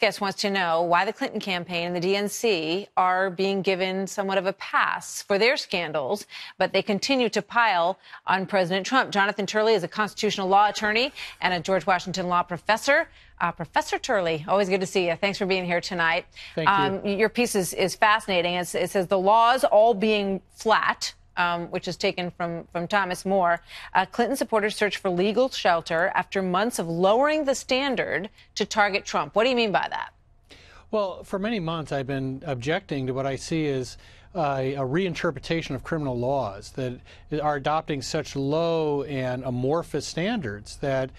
Guest wants to know why the Clinton campaign and the DNC are being given somewhat of a pass for their scandals, but they continue to pile on President Trump. Jonathan Turley is a constitutional law attorney and a George Washington law professor. Professor Turley, always good to see you. Thanks for being here tonight. Thank you. Your piece is fascinating. It says the laws all being flat, which is taken from Thomas More. Clinton supporters search for legal shelter after months of lowering the standard to target Trump. What do you mean by that? Well, for many months, I've been objecting to what I see as a reinterpretation of criminal laws that are adopting such low and amorphous standards that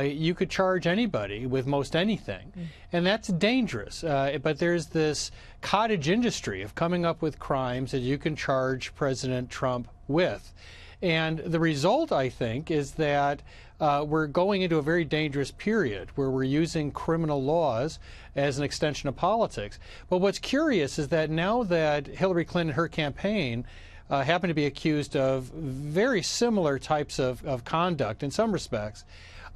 you could charge anybody with most anything. And that's dangerous. But there's this cottage industry of coming up with crimes that you can charge President Trump with. And the result, I think, is that we're going into a very dangerous period where we're using criminal laws as an extension of politics. But what's curious is that now that Hillary Clinton and her campaign happen to be accused of very similar types of conduct in some respects,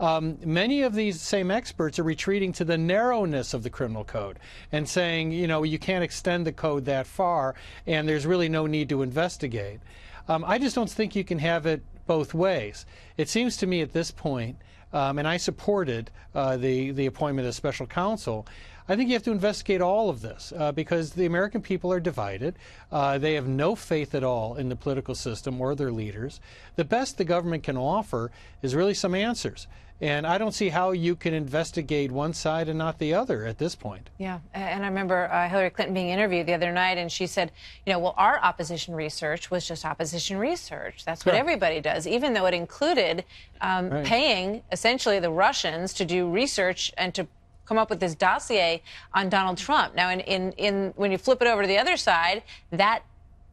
many of these same experts are retreating to the narrowness of the criminal code and saying, you know, you can't extend the code that far and there's really no need to investigate. I just don't think you can have it both ways. It seems to me at this point, and I supported the appointment of special counsel, I think you have to investigate all of this because the American people are divided. They have no faith at all in the political system or their leaders. The best the government can offer is really some answers. And I don't see how you can investigate one side and not the other at this point. Yeah, and I remember Hillary Clinton being interviewed the other night, and she said, you know, well, our opposition research was just opposition research. That's what everybody does, even though it included paying, essentially, the Russians to do research and to come up with this dossier on Donald Trump. Now, when you flip it over to the other side, that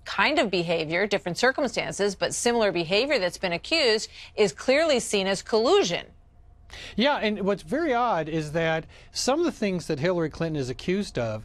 kind of behavior, different circumstances, but similar behavior that's been accused is clearly seen as collusion. Yeah, and what's very odd is that some of the things that Hillary Clinton is accused of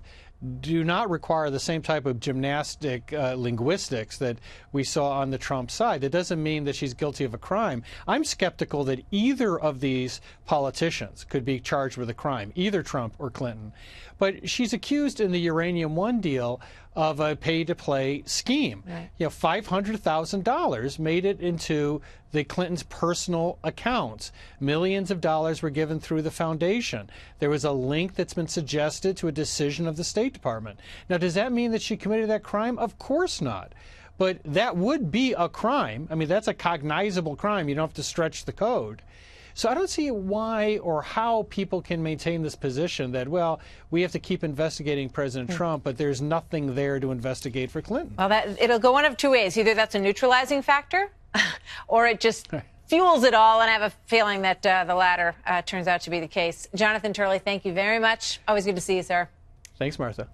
do not require the same type of gymnastic linguistics that we saw on the Trump side. That doesn't mean that she's guilty of a crime. I'm skeptical that either of these politicians could be charged with a crime, either Trump or Clinton. But she's accused in the Uranium One deal of a pay-to-play scheme. Right. You know, $500,000 made it into the Clintons' personal accounts. Millions of dollars were given through the foundation. There was a link that's been suggested to a decision of the State Department. Now, does that mean that she committed that crime? Of course not. But that would be a crime. I mean, that's a cognizable crime. You don't have to stretch the code. So I don't see why or how people can maintain this position that, well, we have to keep investigating President Trump, but there's nothing there to investigate for Clinton. Well, it'll go one of two ways. Either that's a neutralizing factor or it just fuels it all, and I have a feeling that the latter turns out to be the case. Jonathan Turley, thank you very much. Always good to see you, sir. Thanks, Martha.